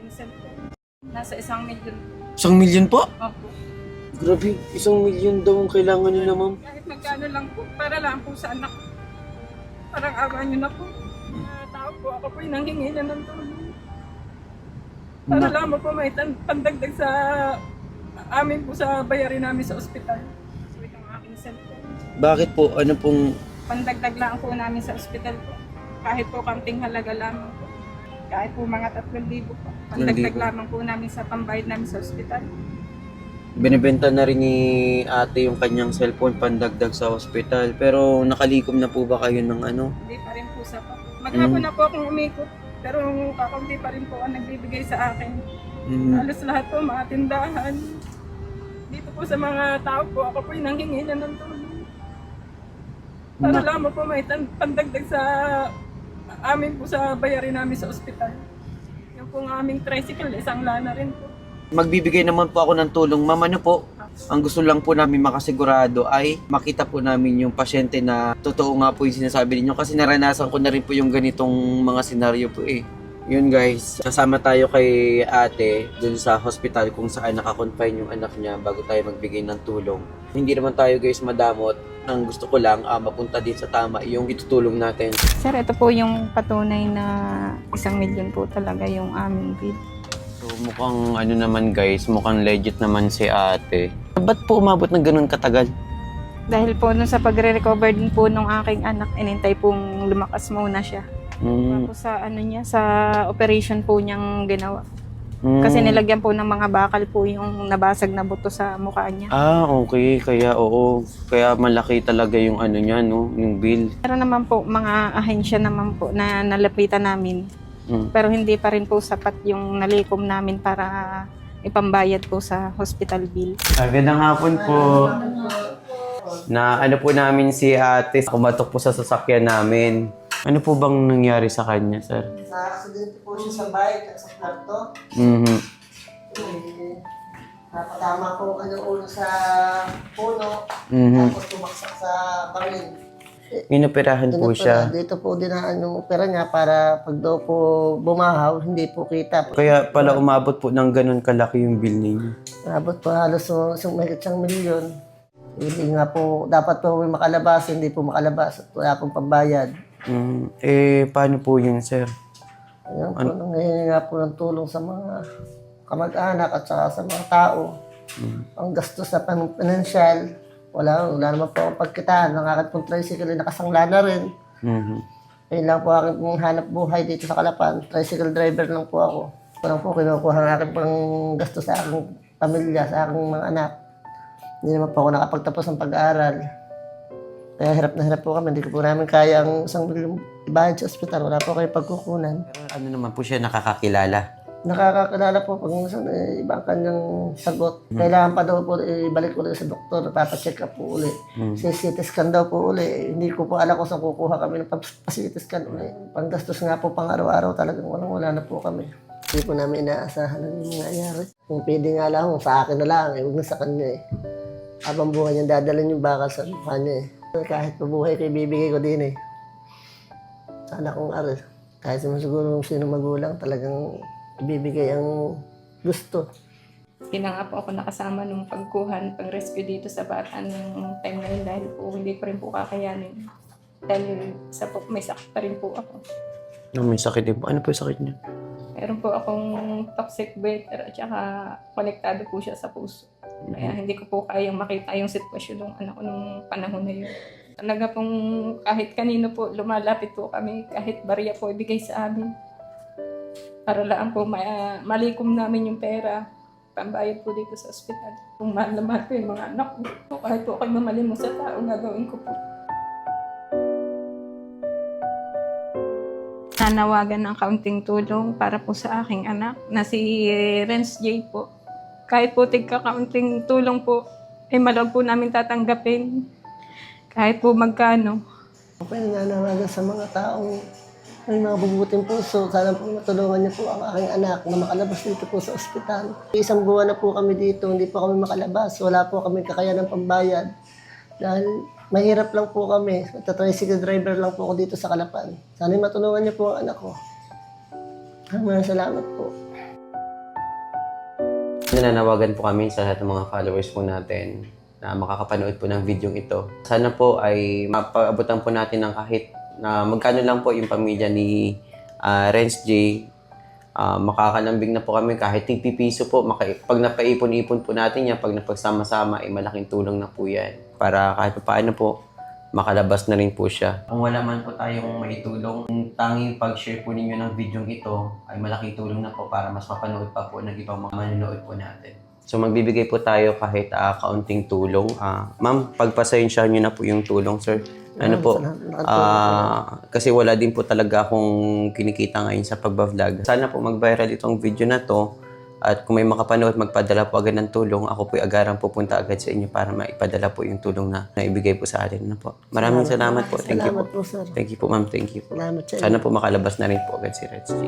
aking cellphone. Nasa 1,000,000. 1,000,000 po? Opo. Grabe, 1,000,000 daw ang kailangan nila, ma'am. Kahit magkano lang po, para lang po sa anak. Parang awa nyo na po. Tao po, ako po yung nanghingi na ng tulong. Para lang po may pandagdag sa amin po sa bayarin namin sa ospital. So itong aking cellphone. Bakit po? Ano pong... Pandagdag lang po namin sa ospital po. Kahit po kaunting halaga lamang po. Kahit po mga 3,000 po. Pandagdag 3,000. lamang po namin sa pambayad namin sa ospital. Binibenta na rin ni ate yung kanyang cellphone pandagdag sa hospital. Pero nakalikom na po ba kayo ng ano? Hindi pa rin po sapat. Maghapon na po akong umikot. Pero kakaunti pa rin po ang nagbibigay sa akin. Halos lahat po, mga tindahan. Dito po sa mga tao po, ako po yung nanghingi na ng tulong. Para lamang po may pandagdag sa amin po sa bayarin namin sa ospital. Yung pong aming tricycle, isang lana rin po. Magbibigay naman po ako ng tulong. Ma'am, ano po? Ang gusto lang po namin makasigurado ay makita po namin yung pasyente na totoo nga po yung sinasabi ninyo kasi naranasan ko na rin po yung ganitong mga senaryo po eh. Yun guys, kasama tayo kay ate dun sa hospital kung saan nakakonfine yung anak niya bago tayo magbigay ng tulong. Hindi naman tayo guys madamot. Ang gusto ko lang mapunta din sa tama yung itutulong natin. Sir, ito po yung patunay na 1,000,000 po talaga yung aming bill. So mukhang ano naman guys, mukhang legit naman si ate. Ba't po umabot ng ganun katagal? Dahil po nung sa pagre-recover din po nung aking anak, inintay pong lumakas muna siya. Tapos sa ano niya, sa operation po niyang ginawa. Kasi nilagyan po ng mga bakal po yung nabasag na buto sa mukha niya. Okay. Kaya oo. Kaya malaki talaga yung ano niya, no? Yung bill. Pero naman po, mga ahensya naman po na nalapitan namin. Pero hindi pa rin po sapat yung nalikom namin para ipambayad po sa hospital bill. Magandang hapon po. Na ano po namin si ate, kumatok po sa sasakyan namin. Ano po bang nangyari sa kanya, sir? Na-accident po siya sa bike at sa kwarto. Napatama po ang ulo sa puno. Tapos tumaksak sa bangin. Inoperahan po siya. Dito po dinaan yung opera niya para pag daw po bumahaw, hindi po kita. Kaya pala umabot po ng ganun kalaki yung bill ninyo. Nabot po halos mahigit 1,000,000. Hindi nga po, dapat po may makalabas, hindi po makalabas at wala pong pambayad. Paano po yun, sir? Ayan po, nangyayari nga po ng tulong sa mga kamag-anak at saka sa mga tao. Ang gastos sa pinansyal, wala naman po akong pagkitaan. Nangakat pong tricycle, nakasangla na rin. Ayun lang po aking pong hanap buhay dito sa Calapan. Tricycle driver lang po ako. Parang po kinukuha ang aking pang gastos sa aking pamilya, sa aking mga anak. Hindi naman po ako nakapagtapos ng pag-aaral. Kaya hirap na hirap po kami. Hindi ko po namin kaya ang 1,000,000 ibayad sa ospital. Wala po kayo pagkukunan. Pero ano naman po siya nakakakilala? Nakakakilala po pag minsan iba ang kanyang sagot. Kailangan pa daw po ibalik ulit sa doktor. Papacheck up po ulit. CT scan daw po ulit. Hindi ko po alam kung saan kukuha kami ng CT scan ulit. Panggastos nga po pang araw-araw talagang wala na po kami. Hindi po namin inaasahan na yung nangyayari. Kung pwede nga lang, sa akin na lang. Huwag na sa kanya eh. Habang buhay niya, dadalhin yung bakal sa mukha niya eh. Kahit mabuhay ko, ibibigay ko din eh. Sana kung aral. Kahit siguro sino magulang, talagang ibibigay ang gusto. Hindi na nga po ako nakasama nung pagkuhan, pag-rescue dito sa bata ng time na yun dahil po hindi ko rin po kakayanin. Dahil may sakit pa rin po ako. May sakit din po. Ano po yung sakit niya? Meron po akong toxic breather at saka konektado po siya sa puso. Kaya hindi ko po kayang makita yung sitwasyon ng anak ko nung panahon na yun. Talaga pong kahit kanino po lumalapit po kami, kahit barya po ibigay sa amin. Para lang po malikom namin yung pera, pambayad po dito sa ospital. Kung mahal na mahal po yung mga anak ko, kahit po kayo mamalim mo sa tao, gagawin ko po. Nanawagan ng kaunting tulong para po sa aking anak na si Renz J po. Kahit po tigkakaunting tulong po, ay malawag po namin tatanggapin. Kahit po magkano. Ako nananawagan sa mga taong may mga bubuting puso. Sana po matulungan niyo po ang aking anak na makalabas dito po sa ospital. Isang buwan na po kami dito, hindi po kami makalabas. Wala po kami kakayanan ng pambayad. Dahil mahirap lang po kami. Tricycle driver lang po ako dito sa Calapan. Sana matulungan niyo po ang anak ko. Maraming salamat po. Nananawagan po kami sa lahat ng mga followers po natin na makakapanood po ng video ito. Sana po ay mapaabutan po natin ng kahit na magkano lang po yung pamilya ni Renz J. Makakalambing na po kami kahit tig-pipiso po. Pag napaipon-ipon po natin yan, pag napagsama-sama, ay malaking tulong na po yan. Para kahit paano po, makalabas na rin po siya. Kung wala man po tayong maitulong, ang tanging pag-share po ninyo ng video ito ay malaking tulong na po para mas mapanood pa po ng ibang mga manonood po natin. So magbibigay po tayo kahit kaunting tulong. Ma'am, pagpasensyahan niyo na po yung tulong, sir. Ano po, kasi wala din po talaga akong kinikita ngayon sa pagbablog. Sana po mag-viral itong video na to. At kung may makapanood, magpadala po agad ng tulong. Ako po'y agarang pupunta agad sa inyo para maipadala po yung tulong na naibigay po sa atin. Ano po. Maraming salamat po. Thank you po. Salamat po, sir. Thank you po, ma'am. Thank you po. Salamat sa inyo. Sana po makalabas na rin po agad si Renz J.